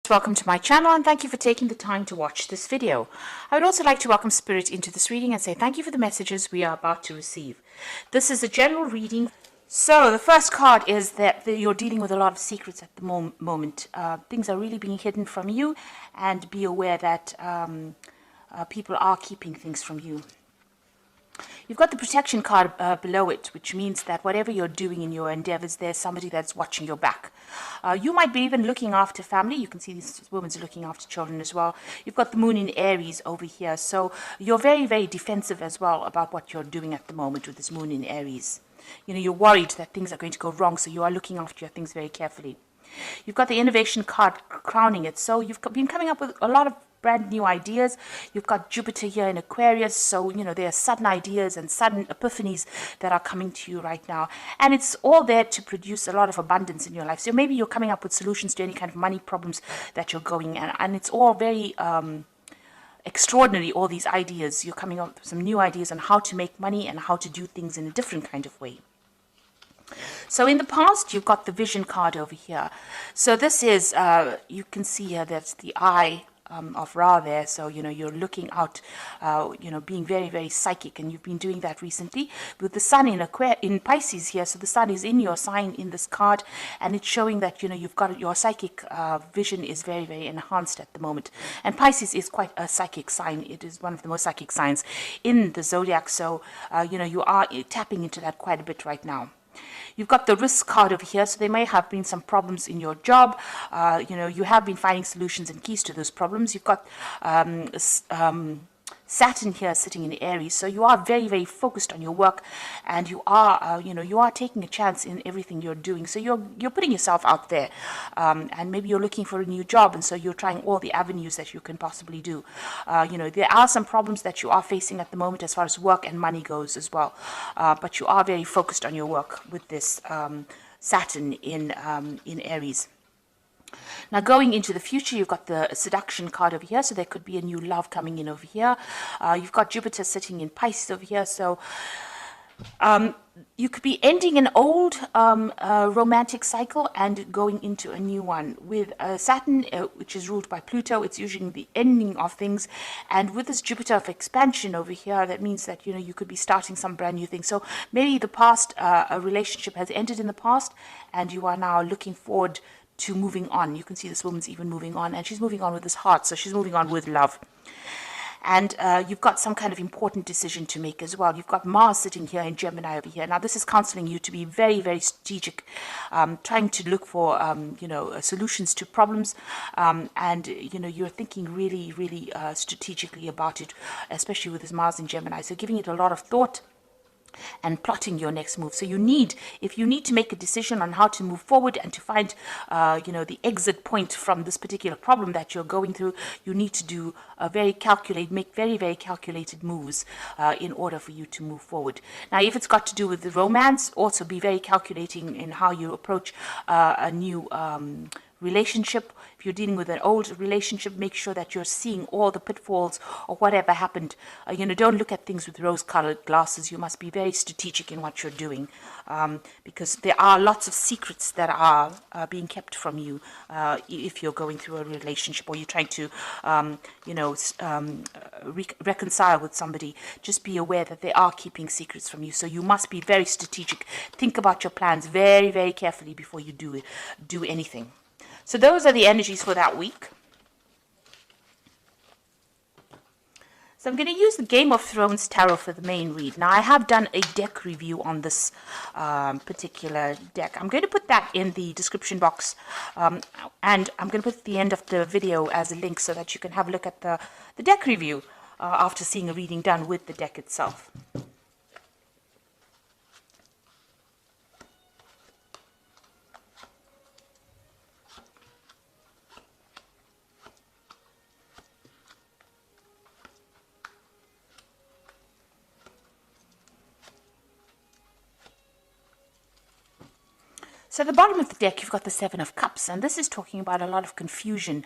Welcome to my channel and thank you for taking the time to watch this video. I would also like to welcome Spirit into this reading and say thank you for the messages we are about to receive. This is a general reading. So the first card is that you're dealing with a lot of secrets at the moment. Things are really being hidden from you, and be aware that people are keeping things from you. You've got the protection card below it, which means that whatever you're doing in your endeavors, there's somebody that's watching your back. You might be even looking after family. You can see this woman's looking after children as well. You've got the moon in Aries over here. So you're very, very defensive as well about what you're doing at the moment with this moon in Aries. You know, you're worried that things are going to go wrong, so you are looking after your things very carefully. You've got the innovation card crowning it. So you've been coming up with a lot of brand new ideas. You've got Jupiter here in Aquarius, so you know there are sudden ideas and sudden epiphanies that are coming to you right now, and it's all there to produce a lot of abundance in your life. So maybe you're coming up with solutions to any kind of money problems that you're going, and it's all very extraordinary, all these ideas. You're coming up with some new ideas on how to make money and how to do things in a different kind of way. So in the past, you've got the vision card over here. So this is, you can see here, that's the eye of Ra there. So, you know, you're looking out, you know, being very, very psychic. And you've been doing that recently with the sun in Pisces here. So the sun is in your sign in this card. And it's showing that, you know, you've got your psychic vision is very, very enhanced at the moment. And Pisces is quite a psychic sign. It is one of the most psychic signs in the zodiac. So, you know, you are tapping into that quite a bit right now. You've got the risk card over here, so there may have been some problems in your job. You know, you have been finding solutions and keys to those problems. You've got Saturn here sitting in Aries, so you are very, very focused on your work, and you are, you know, you are taking a chance in everything you're doing. So you're putting yourself out there, and maybe you're looking for a new job, and so you're trying all the avenues that you can possibly do. You know, there are some problems that you are facing at the moment as far as work and money goes as well, but you are very focused on your work with this Saturn in Aries. Now, going into the future, you've got the seduction card over here, so there could be a new love coming in over here. You've got Jupiter sitting in Pisces over here, so you could be ending an old romantic cycle and going into a new one. With Saturn, which is ruled by Pluto, it's usually the ending of things. And with this Jupiter of expansion over here, that means that, you know, you could be starting some brand new thing. So maybe the past, a relationship has ended in the past, and you are now looking forward to moving on. You can see this woman's even moving on, and she's moving on with this heart, so she's moving on with love. And you've got some kind of important decision to make as well. You've got Mars sitting here in Gemini over here. Now, this is counseling you to be very, very strategic, trying to look for, you know, solutions to problems. And, you know, you're thinking really, really strategically about it, especially with this Mars in Gemini. So giving it a lot of thought and plotting your next move. So if you need to make a decision on how to move forward and to find, you know, the exit point from this particular problem that you're going through, you need to do make very, very calculated moves in order for you to move forward. Now, if it's got to do with the romance, also be very calculating in how you approach a new relationship. If you're dealing with an old relationship, make sure that you're seeing all the pitfalls or whatever happened. You know, don't look at things with rose-colored glasses. You must be very strategic in what you're doing, because there are lots of secrets that are being kept from you if you're going through a relationship or you're trying to, you know, reconcile with somebody. Just be aware that they are keeping secrets from you. So you must be very strategic. Think about your plans very, very carefully before you do anything. So those are the energies for that week. So I'm going to use the Game of Thrones Tarot for the main read. Now, I have done a deck review on this particular deck. I'm going to put that in the description box, and I'm going to put at the end of the video as a link so that you can have a look at the deck review after seeing a reading done with the deck itself. So at the bottom of the deck, you've got the Seven of Cups, and this is talking about a lot of confusion.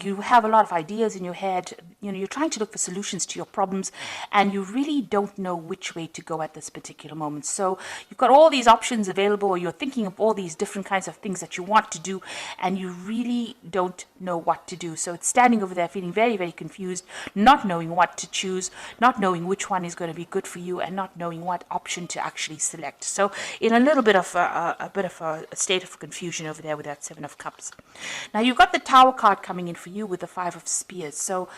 You have a lot of ideas in your head. you're trying to look for solutions to your problems, and you really don't know which way to go at this particular moment. So you've got all these options available, or you're thinking of all these different kinds of things that you want to do, and you really don't know what to do. So it's standing over there feeling very, very confused, not knowing what to choose, not knowing which one is going to be good for you, and not knowing what option to actually select. So in a little bit of a state of confusion over there with that Seven of Cups. Now you've got the Tower card coming in for you with the Five of Spears. So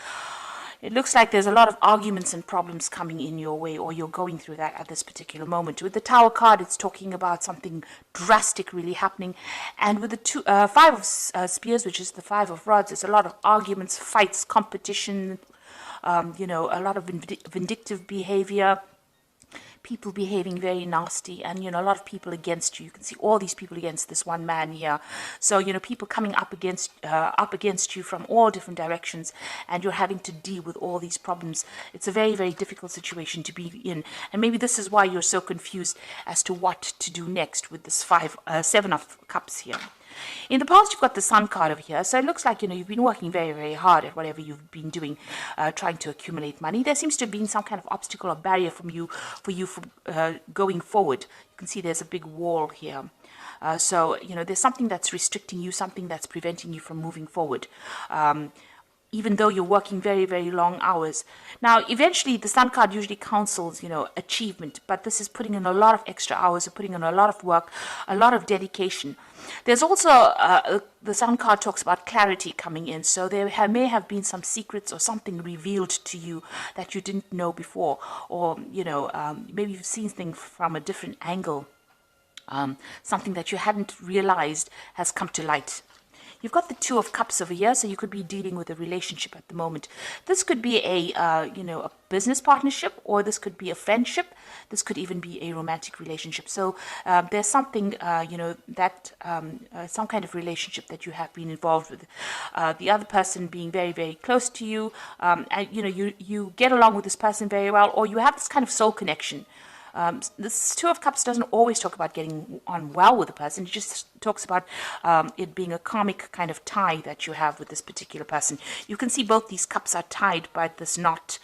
it looks like there's a lot of arguments and problems coming in your way, or you're going through that at this particular moment. With the Tower card, it's talking about something drastic really happening. And with the Five of Spears, which is the Five of Rods, it's a lot of arguments, fights, competition, a lot of vindictive behavior, people behaving very nasty, and a lot of people against you. You can see all these people against this one man here. So people coming up against you from all different directions, and you're having to deal with all these problems. It's a very, very difficult situation to be in, and maybe this is why you're so confused as to what to do next with this Seven of Cups here. In the past, you've got the Sun card over here, so it looks like you've been working very, very hard at whatever you've been doing, trying to accumulate money. There seems to have been some kind of obstacle or barrier for you going forward. You can see there's a big wall here. So there's something that's restricting you, something that's preventing you from moving forward. Even though you're working very, very long hours. Now, eventually, the Sun card usually counsels, achievement, but this is putting in a lot of extra hours, or putting in a lot of work, a lot of dedication. There's also, the Sun card talks about clarity coming in, so there may have been some secrets or something revealed to you that you didn't know before, or, maybe you've seen things from a different angle. Something that you hadn't realized has come to light. You've got the Two of Cups over here, so you could be dealing with a relationship at the moment. This could be a business partnership, or this could be a friendship. This could even be a romantic relationship. So there's something, some kind of relationship that you have been involved with. The other person being very, very close to you, and you get along with this person very well, or you have this kind of soul connection. This Two of Cups doesn't always talk about getting on well with a person. It just talks about it being a karmic kind of tie that you have with this particular person. You can see both these cups are tied by this knot.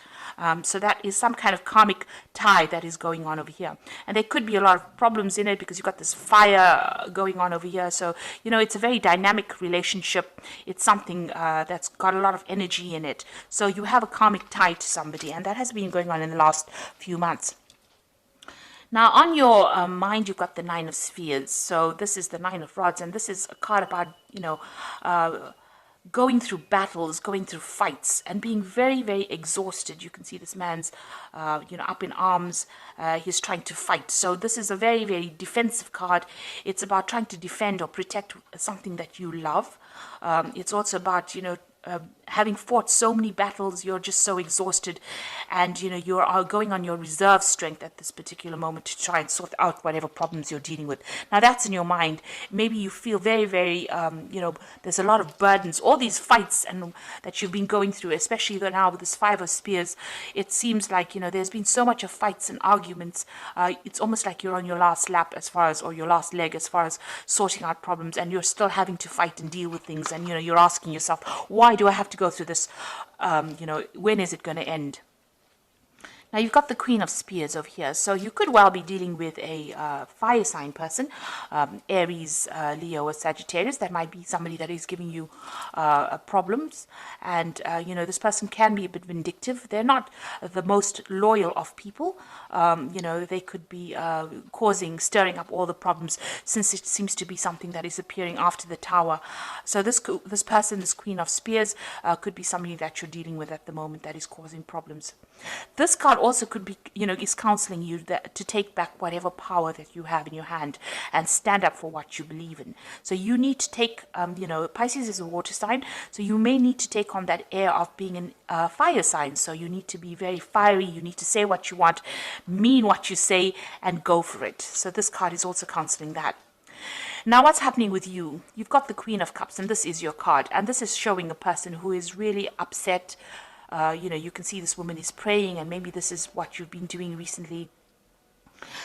So that is some kind of karmic tie that is going on over here. And there could be a lot of problems in it because you've got this fire going on over here. So, it's a very dynamic relationship. It's something that's got a lot of energy in it. So you have a karmic tie to somebody, and that has been going on in the last few months. Now, on your mind, you've got the Nine of Spheres. So this is the Nine of Rods, and this is a card about, going through battles, going through fights, and being very, very exhausted. You can see this man's, up in arms. He's trying to fight. So this is a very, very defensive card. It's about trying to defend or protect something that you love. It's also about, having fought so many battles, you're just so exhausted, and you are going on your reserve strength at this particular moment to try and sort out whatever problems you're dealing with. Now that's in your mind. Maybe you feel very, very, there's a lot of burdens, all these fights and that you've been going through, especially now with this Five of Spears. It seems like there's been so much of fights and arguments. It's almost like you're on your last lap or your last leg as far as sorting out problems, and you're still having to fight and deal with things, and you're asking yourself, why do I have to go through this? When is it going to end? Now you've got the Queen of Spears over here, so you could well be dealing with a fire sign person, Aries, Leo, or Sagittarius. That might be somebody that is giving you problems, and this person can be a bit vindictive. They're not the most loyal of people. They could be stirring up all the problems, since it seems to be something that is appearing after the Tower. So this person, this Queen of Spears, could be somebody that you're dealing with at the moment that is causing problems. This card also could be, is counseling you to take back whatever power that you have in your hand and stand up for what you believe in. So you need to take, Pisces is a water sign, so you may need to take on that air of being a fire sign. So you need to be very fiery, you need to say what you want, mean what you say, and go for it. So this card is also counseling that. Now, what's happening with you? You've got the Queen of Cups, and this is your card, and this is showing a person who is really upset. You can see this woman is praying, and maybe this is what you've been doing recently.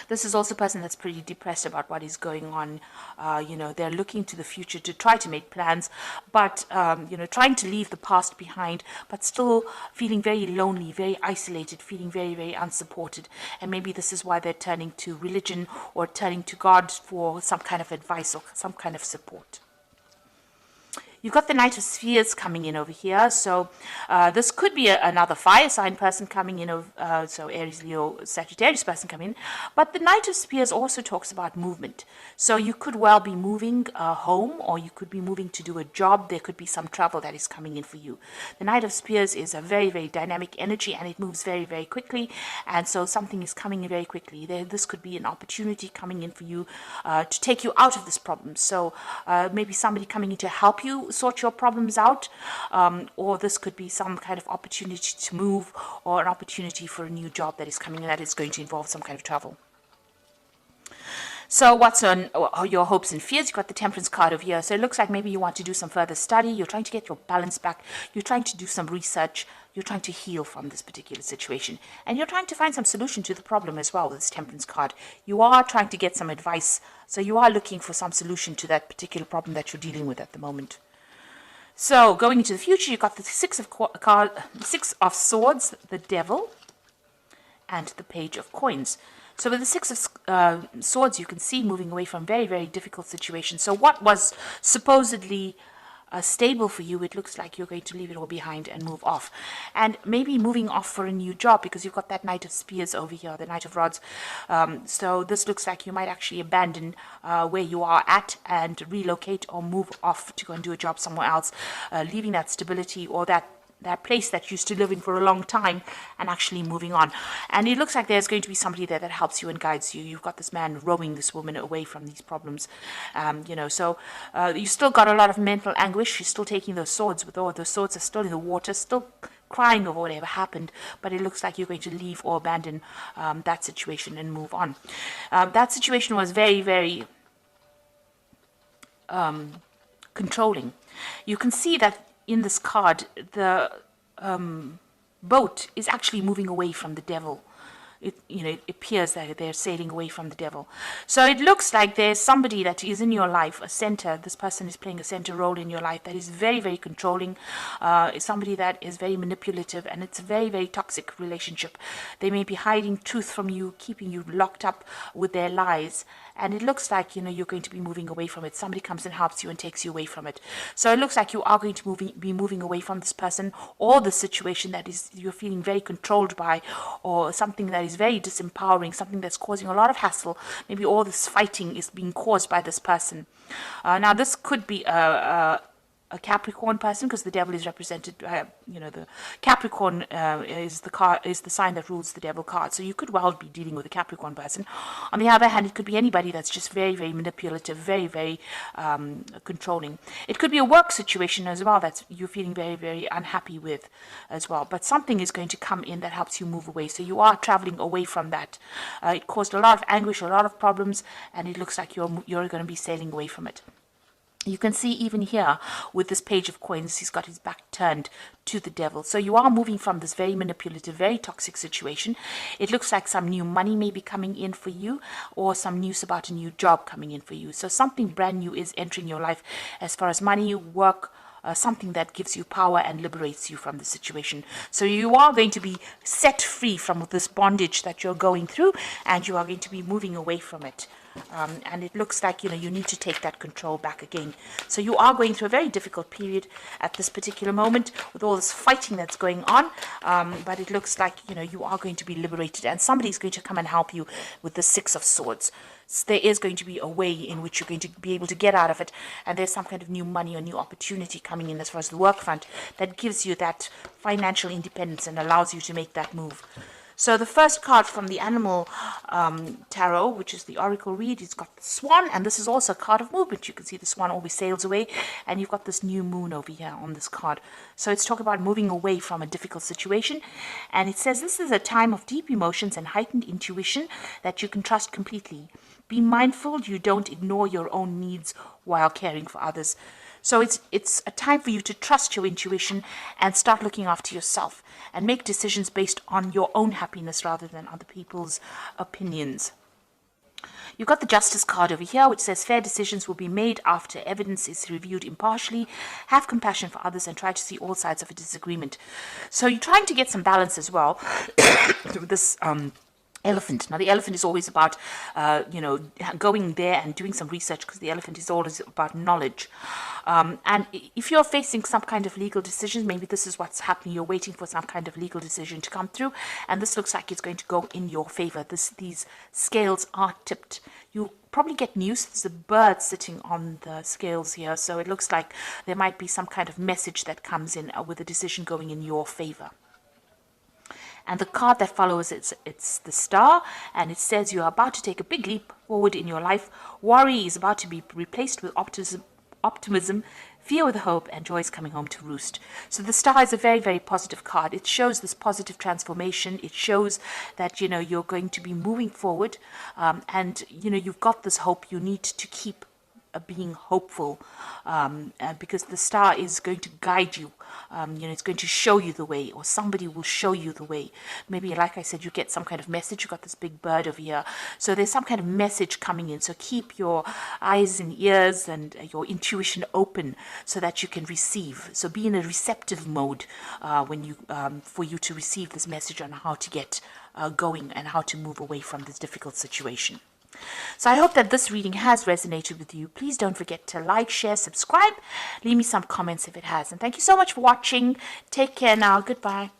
This is also a person that's pretty depressed about what is going on. They're looking to the future to try to make plans, but, trying to leave the past behind, but still feeling very lonely, very isolated, feeling very, very unsupported. And maybe this is why they're turning to religion or turning to God for some kind of advice or some kind of support. You've got the Knight of Spheres coming in over here. So this could be another fire sign person coming in, so Aries, Leo, Sagittarius person coming in. But the Knight of Spears also talks about movement. So you could well be moving home, or you could be moving to do a job. There could be some travel that is coming in for you. The Knight of Spears is a very, very dynamic energy, and it moves very, very quickly. And so something is coming in very quickly. This could be an opportunity coming in for you to take you out of this problem. So maybe somebody coming in to help you sort your problems out, or this could be some kind of opportunity to move, or an opportunity for a new job that is coming in that is going to involve some kind of travel. So what's on your hopes and fears? You've got the Temperance card over here. So it looks like maybe you want to do some further study. You're trying to get your balance back. You're trying to do some research. You're trying to heal from this particular situation. And you're trying to find some solution to the problem as well with this Temperance card. You are trying to get some advice. So you are looking for some solution to that particular problem that you're dealing with at the moment. So going into the future, you've got the Six of Swords, the Devil, and the Page of Coins. So with the Six of Swords, you can see moving away from very, very difficult situations. So what was supposedly stable for you, it looks like you're going to leave it all behind and move off. And maybe moving off for a new job, because you've got that Knight of Spears over here, the Knight of Rods. So this looks like you might actually abandon where you are at and relocate or move off to go and do a job somewhere else, leaving that stability or that place that you used to live in for a long time and actually moving on. And it looks like there's going to be somebody there that helps you and guides you. You've got this man rowing this woman away from these problems. So you still got a lot of mental anguish. She's still taking those swords, with all those swords are still in the water, still crying over whatever happened, but it looks like you're going to leave or abandon that situation and move on. That situation was very, very controlling. You can see that in this card, the boat is actually moving away from the devil. It appears that they're sailing away from the devil. So it looks like there's somebody that is in your life, a center. This person is playing a center role in your life that is very, very controlling. Somebody that is very manipulative, and it's a very, very toxic relationship. They may be hiding truth from you, keeping you locked up with their lies. And it looks like, you're going to be moving away from it. Somebody comes and helps you and takes you away from it. So it looks like you are going to be moving away from this person or the situation that you're feeling very controlled by, or something that is very disempowering, something that's causing a lot of hassle. Maybe all this fighting is being caused by this person. Now, this could be a Capricorn person, because the devil is represented by, the Capricorn is the sign that rules the devil card. So you could well be dealing with a Capricorn person. On the other hand, it could be anybody that's just very, very manipulative, very, very controlling. It could be a work situation as well that you're feeling very, very unhappy with as well. But something is going to come in that helps you move away. So you are traveling away from that. It caused a lot of anguish, a lot of problems, and it looks like you're going to be sailing away from it. You can see even here with this Page of Coins, he's got his back turned to the devil. So you are moving from this very manipulative, very toxic situation. It looks like some new money may be coming in for you, or some news about a new job coming in for you. So something brand new is entering your life as far as money, work, something that gives you power and liberates you from the situation. So you are going to be set free from this bondage that you're going through, and you are going to be moving away from it. And it looks like, you need to take that control back again. So you are going through a very difficult period at this particular moment with all this fighting that's going on. But it looks like, you are going to be liberated, and somebody's going to come and help you with the Six of Swords. So there is going to be a way in which you're going to be able to get out of it. And there's some kind of new money or new opportunity coming in as far as the work front that gives you that financial independence and allows you to make that move. So the first card from the Animal Tarot, which is the Oracle read, it's got the Swan, and this is also a card of movement. You can see the Swan always sails away, and you've got this new moon over here on this card. So it's talking about moving away from a difficult situation, and it says this is a time of deep emotions and heightened intuition that you can trust completely. Be mindful you don't ignore your own needs while caring for others. So it's a time for you to trust your intuition and start looking after yourself and make decisions based on your own happiness rather than other people's opinions. You've got the Justice card over here, which says fair decisions will be made after evidence is reviewed impartially. Have compassion for others and try to see all sides of a disagreement. So you're trying to get some balance as well through this elephant. Now, the elephant is always about, going there and doing some research, because the elephant is always about knowledge. And if you're facing some kind of legal decision, maybe this is what's happening. You're waiting for some kind of legal decision to come through, and this looks like it's going to go in your favor. These scales are tipped. You probably get news. There's a bird sitting on the scales here, so it looks like there might be some kind of message that comes in with a decision going in your favor. And the card that follows, it's the Star, and it says you are about to take a big leap forward in your life. Worry is about to be replaced with optimism, fear with hope, and joy is coming home to roost. So the Star is a very, very positive card. It shows this positive transformation. It shows that, you're going to be moving forward, and, you've got this hope. You need to keep being hopeful, because the Star is going to guide you. It's going to show you the way, or somebody will show you the way. Maybe, like I said, you get some kind of message. You've got this big bird over here, so there's some kind of message coming in. So keep your eyes and ears and your intuition open so that you can receive. So be in a receptive mode for you to receive this message on how to get going and how to move away from this difficult situation. So I hope that this reading has resonated with you. Please don't forget to like, share, subscribe. Leave me some comments if it has. And thank you so much for watching. Take care now. Goodbye.